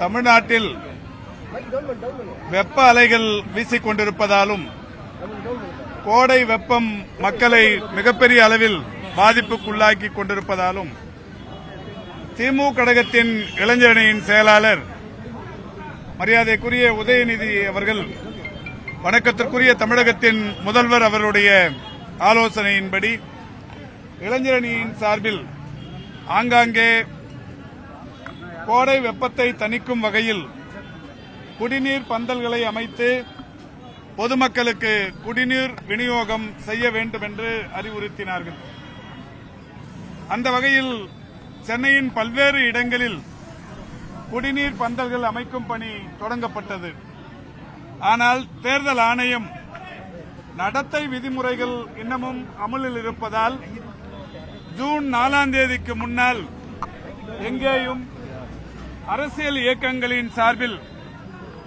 தமிழ்நாட்டில் வெப்ப அலைகள் வீசிக் கொண்டிருப்பதாலும் கோடை வெப்பம் மக்களை மிகப்பெரிய அளவில் பாதிப்புக்குள்ளாக்கி கொண்டிருப்பதாலும் திமுக கழகத்தின் இளைஞரணியின் செயலாளர் மரியாதைக்குரிய உதயநிதி அவர்கள் வணக்கத்திற்குரிய தமிழகத்தின் முதல்வர் அவருடைய ஆலோசனையின்படி இளைஞரணியின் சார்பில் ஆங்காங்கே கோடை வெப்பத்தை தணிக்கும் வகையில் குடிநீர் பந்தல்களை அமைத்து பொதுமக்களுக்கு குடிநீர் விநியோகம் செய்ய வேண்டும் என்று அறிவுறுத்தினார்கள். அந்த வகையில் சென்னையின் பல்வேறு இடங்களில் குடிநீர் பந்தல்கள் அமைக்கும் பணி தொடங்கப்பட்டது. ஆனால் தேர்தல் ஆணையம் நடத்தை விதிமுறைகள் இன்னமும் அமலில் இருப்பதால் ஜூன் 4ஆம் தேதிக்கு முன்னால் எங்கேயும் அரசியல் இயக்கங்களின் சார்பில்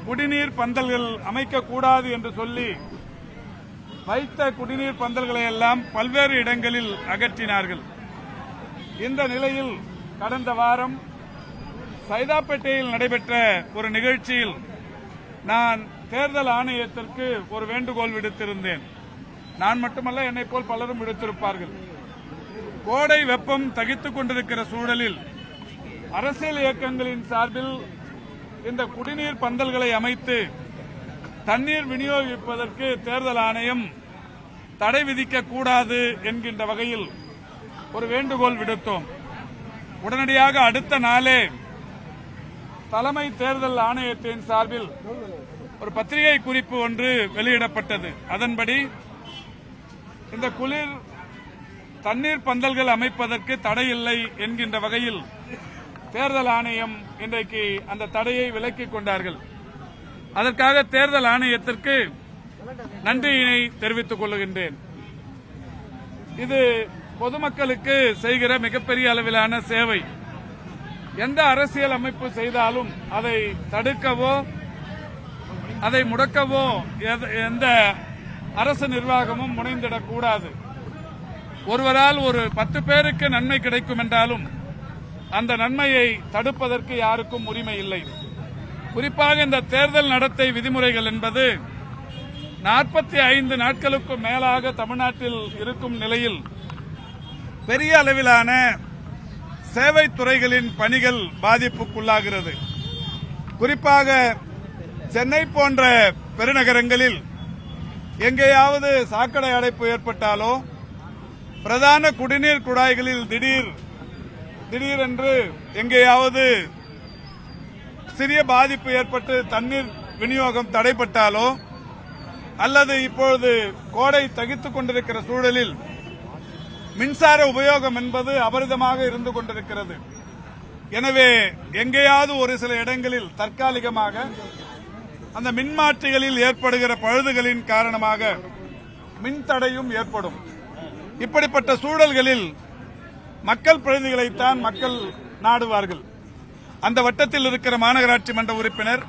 குடிநீர் பந்தல்கள் அமைக்கக்கூடாது என்று சொல்லி வைத்த குடிநீர் பந்தல்களை எல்லாம் பல்வேறு இடங்களில் அகற்றினார்கள். இந்த நிலையில் கடந்த வாரம் சைதாப்பேட்டையில் நடைபெற்ற ஒரு நிகழ்ச்சியில் நான் தேர்தல் ஆணையத்திற்கு ஒரு வேண்டுகோள் விடுத்திருந்தேன். நான் மட்டுமல்ல, என்னை போல் பலரும் விடுத்திருப்பார்கள். கோடை வெப்பம் தகித்துக் கொண்டிருக்கிற சூழலில் அரசியல் இயக்கங்களின் சார்பில் இந்த குடிநீர் பந்தல்களை அமைத்து தண்ணீர் விநியோகிப்பதற்கு தேர்தல் ஆணையம் தடை விதிக்கக்கூடாது என்கின்ற வகையில் ஒரு வேண்டுகோள் விடுத்தோம். உடனடியாக அடுத்த நாளே தலைமை தேர்தல் ஆணையத்தின் சார்பில் ஒரு பத்திரிகை குறிப்பு ஒன்று வெளியிடப்பட்டது. அதன்படி இந்த குளிர் தண்ணீர் பந்தல்கள் அமைப்பதற்கு தடையில்லை என்கின்ற வகையில் தேர்தல் ஆணையம் இன்றைக்கு அந்த தடையை விலக்கிக் கொண்டார்கள். அதற்காக தேர்தல் ஆணையத்திற்கு நன்றியினை தெரிவித்துக் கொள்கின்றேன். இது பொதுமக்களுக்கு செய்கிற மிகப்பெரிய அளவிலான சேவை. எந்த அரசியல் அமைப்பு செய்தாலும் அதை தடுக்கவோ அதை முடக்கவோ எந்த அரசு நிர்வாகமும் முனைந்திடக்கூடாது. ஒருவரால் ஒரு 10 பேருக்கு நன்மை கிடைக்கும் என்றாலும் அந்த நன்மையை தடுப்பதற்கு யாருக்கும் உரிமை இல்லை. குறிப்பாக இந்த தேர்தல் நடத்தை விதிமுறைகள் என்பது 45 நாட்களுக்கு மேலாக தமிழ்நாட்டில் இருக்கும் நிலையில் பெரிய அளவிலான சேவை துறைகளின் பணிகள் பாதிப்புக்குள்ளாகிறது. குறிப்பாக சென்னை போன்ற பெருநகரங்களில் எங்கேயாவது சாக்கடை அடைப்பு ஏற்பட்டாலோ பிரதான குடிநீர் குழாய்களில் திடீரென்று எங்கேயாவது சிறிய பாதிப்பு ஏற்பட்டு தண்ணீர் விநியோகம் தடைப்பட்டாலோ அல்லது இப்பொழுது கோடை தகித்துக் கொண்டிருக்கிற சூழலில் மின்சார உபயோகம் என்பது அபரிதமாக இருந்து கொண்டிருக்கிறது. எனவே எங்கேயாவது ஒரு சில இடங்களில் தற்காலிகமாக அந்த மின்மாற்றிகளில் ஏற்படுகிற பழுதுகளின் காரணமாக மின்தடையும் ஏற்படும். இப்படிப்பட்ட சூழல்களில் மக்கள் பிரதிநிதிகளைத்தான் மக்கள் நாடுவார்கள். அந்த வட்டத்தில் இருக்கிற மாநகராட்சி மன்ற உறுப்பினர்,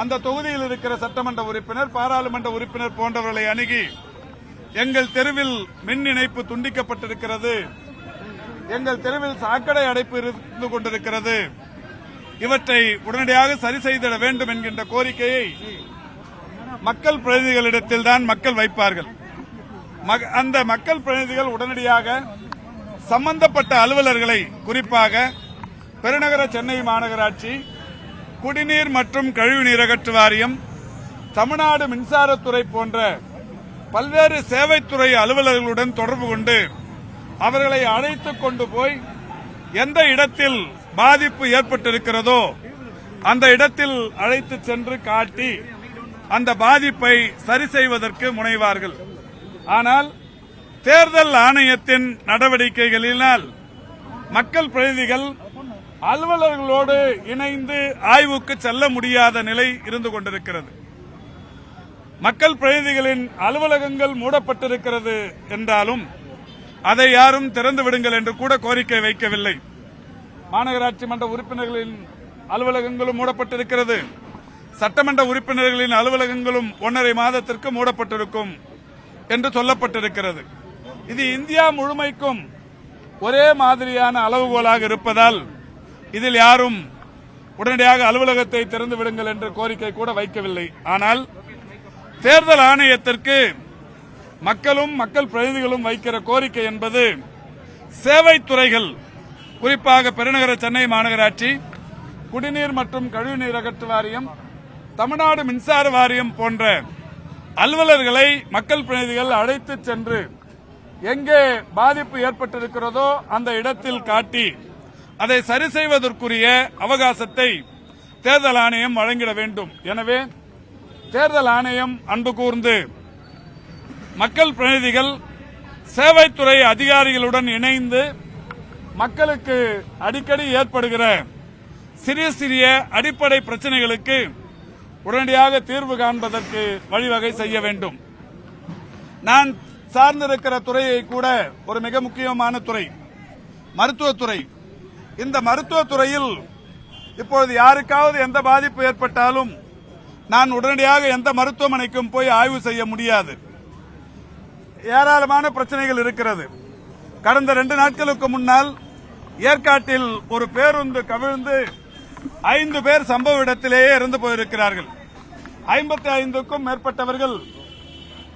அந்த தொகுதியில் இருக்கிற சட்டமன்ற உறுப்பினர், பாராளுமன்ற உறுப்பினர் போன்றவர்களை அணுகி எங்கள் தெருவில் மின் இணைப்பு துண்டிக்கப்பட்டிருக்கிறது, எங்கள் தெருவில் சாக்கடை அடைப்பு இருந்து கொண்டிருக்கிறது, இவற்றை உடனடியாக சரி செய்திட வேண்டும் என்கின்ற கோரிக்கையை மக்கள் பிரதிநிதிகளிடத்தில் தான் மக்கள் வைப்பார்கள். அந்த மக்கள் பிரதிநிதிகள் உடனடியாக சம்பந்தப்பட்ட அலுவலர்களை, குறிப்பாக பெருநகர சென்னை மாநகராட்சி, குடிநீர் மற்றும் கழிவுநீர் அகற்று வாரியம், தமிழ்நாடு மின்சாரத்துறை போன்ற பல்வேறு சேவைத்துறை அலுவலர்களுடன் தொடர்பு கொண்டு அவர்களை அழைத்துக் கொண்டு போய் எந்த இடத்தில் பாதிப்பு ஏற்பட்டிருக்கிறதோ அந்த இடத்தில் அழைத்து சென்று காட்டி அந்த பாதிப்பை சரி செய்வதற்கு முனைவார்கள். ஆனால் தேர்தல் ஆணையத்தின் நடவடிக்கைகளினால் மக்கள் பிரதிநிதிகள் அலுவலர்களோடு இணைந்து ஆய்வுக்கு செல்ல முடியாத நிலை இருந்து கொண்டிருக்கிறது. மக்கள் பிரதிநிதிகளின் அலுவலகங்கள் மூடப்பட்டிருக்கிறது என்றாலும் அதை யாரும் திறந்து விடுங்கள் என்று கூட கோரிக்கை வைக்கவில்லை. மாநகராட்சி மன்ற உறுப்பினர்களின் அலுவலகங்களும் மூடப்பட்டிருக்கிறது. சட்டமன்ற உறுப்பினர்களின் அலுவலகங்களும் 1.5 மாதத்திற்கு மூடப்பட்டிருக்கும் என்று சொல்லப்பட்டிருக்கிறது. இது இந்தியா முழுமைக்கும் ஒரே மாதிரியான அளவுகோலாக இருப்பதால் இதில் யாரும் உடனடியாக அலுவலகத்தை திறந்து விடுங்கள் என்ற கோரிக்கை கூட வைக்கவில்லை. ஆனால் தேர்தல் ஆணையத்திற்கு மக்களும் மக்கள் பிரதிநிதிகளும் வைக்கிற கோரிக்கை என்பது சேவைத்துறைகள், குறிப்பாக பெருநகர சென்னை மாநகராட்சி, குடிநீர் மற்றும் கழிவுநீர் அகற்று வாரியம், தமிழ்நாடு மின்சார வாரியம் போன்ற அலுவலர்களை மக்கள் பிரதிநிதிகள் அழைத்து சென்று எங்கே பாதிப்பு ஏற்பட்டிருக்கிறதோ அந்த இடத்தில் காட்டி அதை சரி செய்வதற்குரிய அவகாசத்தை தேர்தல் ஆணையம் வழங்கிட வேண்டும். எனவே தேர்தல் ஆணையம் அன்பு கூர்ந்து மக்கள் பிரதிநிதிகள் சேவைத்துறை அதிகாரிகளுடன் இணைந்து மக்களுக்கு அடிக்கடி ஏற்படுகிற சிறிய சிறிய அடிப்படை பிரச்சனைகளுக்கு உடனடியாக தீர்வு காண்பதற்கு வழிவகை செய்ய வேண்டும். நான் சார்ந்திருக்கிற துறையை கூட ஒரு மிக முக்கியமான துறை மருத்துவத்துறை. இந்த மருத்துவத்துறையில் இப்பொழுது யாருக்காவது எந்த பாதிப்பு ஏற்பட்டாலும் நான் உடனடியாக எந்த மருத்துவமனைக்கும் போய் ஆய்வு செய்ய முடியாது. ஏராளமான பிரச்சனைகள் இருக்கிறது. கடந்த 2 நாட்களுக்கு முன்னால் ஏற்காட்டில் ஒரு பேருந்து கவிழ்ந்து 5 பேர் சம்பவ இடத்திலேயே இறந்து போயிருக்கிறார்கள். 55க்கும் மேற்பட்டவர்கள்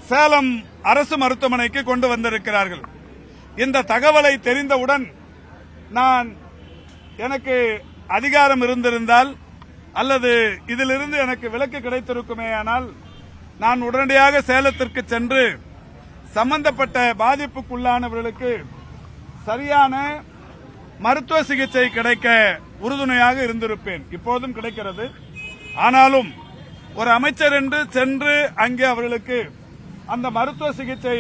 சேலம் அரசு மருத்துவமனைக்கு கொண்டு வந்திருக்கிறார்கள். இந்த தகவலை தெரிந்தவுடன் எனக்கு அதிகாரம் இருந்திருந்தால் அல்லது இதிலிருந்து எனக்கு விலக்கு கிடைத்திருக்குமேயானால் நான் உடனடியாக சேலத்திற்கு சென்று சம்பந்தப்பட்ட பாதிப்புக்குள்ளானவர்களுக்கு சரியான மருத்துவ சிகிச்சை கிடைக்க உறுதுணையாக இருந்திருப்பேன். இப்போதும் கிடைக்கிறது. ஆனாலும் ஒரு அமைச்சர் என்று சென்று அங்கே அவர்களுக்கு அந்த மருத்துவ சிகிச்சை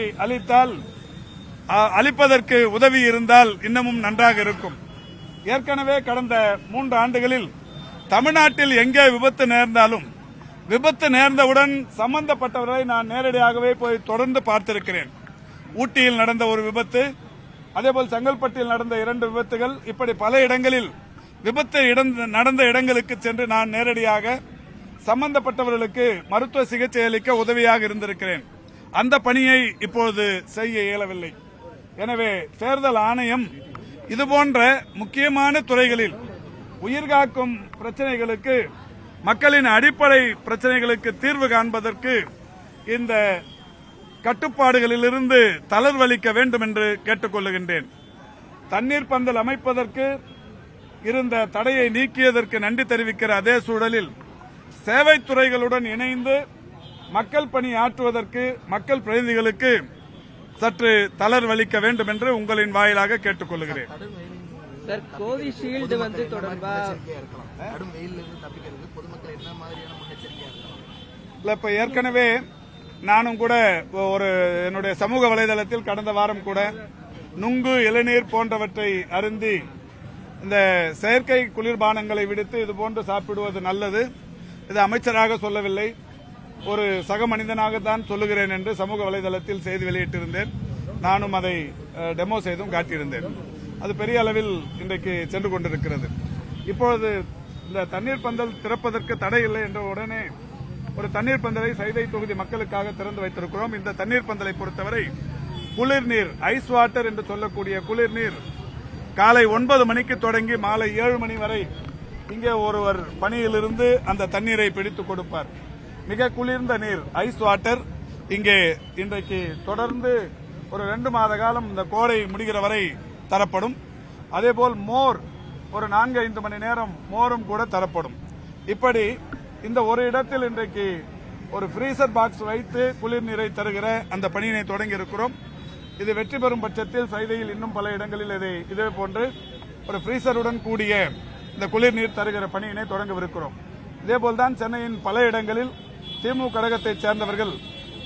அளிப்பதற்கு உதவி இருந்தால் இன்னமும் நன்றாக இருக்கும். ஏற்கனவே கடந்த 3 ஆண்டுகளில் தமிழ்நாட்டில் எங்கே விபத்து நேர்ந்தாலும் விபத்து நேர்ந்தவுடன் சம்பந்தப்பட்டவர்களை நான் நேரடியாகவே போய் தொடர்ந்து பார்த்திருக்கிறேன். ஊட்டியில் நடந்த ஒரு விபத்து, அதேபோல் செங்கல்பட்டில் நடந்த 2 விபத்துகள், இப்படி பல இடங்களில் விபத்து நடந்த இடங்களுக்கு சென்று நான் நேரடியாக சம்பந்தப்பட்டவர்களுக்கு மருத்துவ சிகிச்சை அளிக்க உதவியாக இருந்திருக்கிறேன். அந்த பணியை இப்போது செய்ய இயலவில்லை. எனவே தேர்தல் ஆணையம் இதுபோன்ற முக்கியமான துறைகளில் உயிர்காக்கும் பிரச்சனைகளுக்கு, மக்களின் அடிப்படை பிரச்சனைகளுக்கு தீர்வு காண்பதற்கு இந்த கட்டுப்பாடுகளிலிருந்து தளர்வளிக்க வேண்டும் என்று கேட்டுக் கொள்ளுகின்றேன். தண்ணீர் பந்தல் அமைப்பதற்கு இருந்த தடையை நீக்கியதற்கு நன்றி தெரிவிக்கிற அதே சூழலில் சேவைத்துறைகளுடன் இணைந்து மக்கள் பணி ஆற்றுவதற்கு மக்கள் பிரதிநிதிகளுக்கு சற்று தளர்வளிக்க வேண்டும் என்று உங்களின் வாயிலாக கேட்டுக் கொள்கிறேன். சார், கோவிஷீல்டு தொடர்பா இப்ப ஏற்கனவே நானும் கூட என்னுடைய சமூக வலைதளத்தில் கடந்த வாரம் கூட நுங்கு, இளநீர் போன்றவற்றை அருந்தி இந்த செயற்கை குளிர்பானங்களை விடுத்து இதுபோன்று சாப்பிடுவது நல்லது, இது அமைச்சராக சொல்லவில்லை, ஒரு சக மனிதனாகத்தான் சொல்லுகிறேன் என்று சமூக வலைதளத்தில் செய்தி வெளியிட்டிருந்தேன். நானும் அதை டெமோ செய்தும் காட்டியிருந்தேன். அது பெரிய அளவில் இன்றைக்கு சென்று கொண்டிருக்கிறது. இப்பொழுது இந்த தண்ணீர் பந்தல் திறப்பதற்கு தடை இல்லை என்ற உடனே ஒரு தண்ணீர் பந்தலை சைதை தொகுதி மக்களுக்காக திறந்து வைத்திருக்கிறோம். இந்த தண்ணீர் பந்தலை பொறுத்தவரை குளிர்நீர், ஐஸ் வாட்டர் என்று சொல்லக்கூடிய குளிர்நீர் காலை 9 மணிக்கு தொடங்கி மாலை 7 மணி வரை இங்கே ஒருவர் பணியிலிருந்து அந்த தண்ணீரை பிடித்துக் கொடுப்பார். மிக குளிர்ந்த நீர், ஐஸ் வாட்டர் இங்கே இன்றைக்கு தொடர்ந்து ஒரு 2 மாத காலம் இந்த கோடை முடிகிற வரை தரப்படும். அதேபோல் மோர் ஒரு 4-5 மணி நேரம் மோரும் கூட தரப்படும். இப்படி இந்த ஒரு இடத்தில் இன்றைக்கு ஒரு ஃப்ரீசர் பாக்ஸ் வைத்து குளிர்நீரை தருகிற அந்த பணியினை தொடங்கி இருக்கிறோம். இது வெற்றி பெறும் பட்சத்தில் சைதையில் இன்னும் பல இடங்களில் இதே போன்று ஒரு ஃப்ரீசருடன் கூடிய இந்த குளிர்நீர் தருகிற பணியினை தொடங்கவிருக்கிறோம். இதேபோல்தான் சென்னையின் பல இடங்களில் திமுக கழகத்தைச் சேர்ந்தவர்கள்,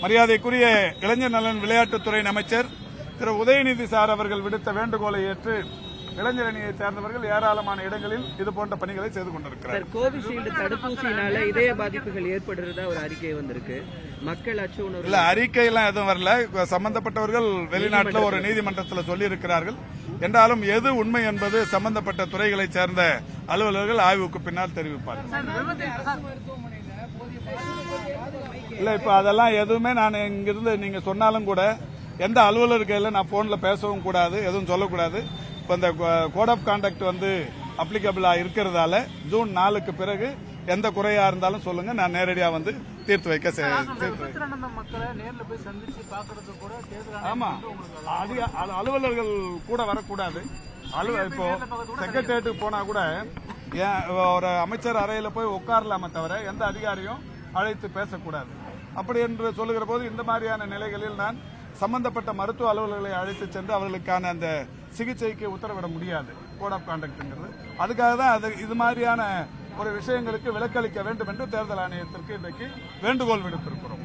மரியாதைக்குரிய இளைஞர் நலன் விளையாட்டுத்துறை அமைச்சர் திரு உதயநிதி சார் அவர்கள் விடுத்த வேண்டுகோளை ஏற்று இளைஞரணியைச் சேர்ந்தவர்கள் ஏராளமான இடங்களில் இதுபோன்ற பணிகளை செய்து கொண்டிருக்கிறார். கோவிஷீல்டு தடுப்பூசியினால இதய பாதிப்புகள் ஏற்படுறதா ஒரு அறிக்கை வந்திருக்கு. மக்கள் அச்ச உணர்வு இல்ல, அறிக்கையெல்லாம் எதுவும் வரல. சம்பந்தப்பட்டவர்கள் வெளிநாட்டில் ஒரு நீதிமன்றத்தில் சொல்லி இருக்கிறார்கள். என்றாலும் எது உண்மை என்பது சம்பந்தப்பட்ட துறைகளைச் சேர்ந்த அலுவலர்கள் ஆய்வுக்கு பின்னால் தெரிவிப்பார்கள். இல்ல, இப்ப அதெல்லாம் எதுவுமே நான் இங்கிருந்து நீங்க சொன்னாலும் கூட எந்த அலுவலர் கையில நான் போன்ல பேசவும் கூடாது, எதுவும் சொல்லக்கூடாது. இப்ப இந்த கோட் ஆஃப் கான்டக்ட் அப்ளிகபிளா இருக்கிறதால ஜூன் 4க்கு பிறகு எந்த குறையா இருந்தாலும் சொல்லுங்க, நான் நேரடியா வந்து தீர்த்து வைக்க மக்களை நேர்ல போய் சந்திச்சு பாக்குறது கூட தேர்தல் ஆமா, அலுவலர்கள் கூட வரக்கூடாது. இப்போ செக்ரட்டேரியட்டுக்கு போனா கூட ஒரு அமைச்சர் அறையில போய் உட்காரலாமே தவிர எந்த அதிகாரியும் அழைத்து பேசக்கூடாது. அப்படி என்று சொல்லுகிற போது இந்த மாதிரியான நிலைகளில் நான் சம்பந்தப்பட்ட மருத்துவ அலுவலர்களை அழைத்து சென்று அவர்களுக்கான அந்த சிகிச்சைக்கு உத்தரவிட முடியாது. கோட் ஆஃப் கான்டக்ட்ங்கிறது அதுக்காக தான் இது மாதிரியான ஒரு விஷயங்களுக்கு விலக்களிக்க வேண்டும் என்று தேர்தல் ஆணையத்திற்கு இன்றைக்கு வேண்டுகோள் விடுத்திருக்கிறோம்.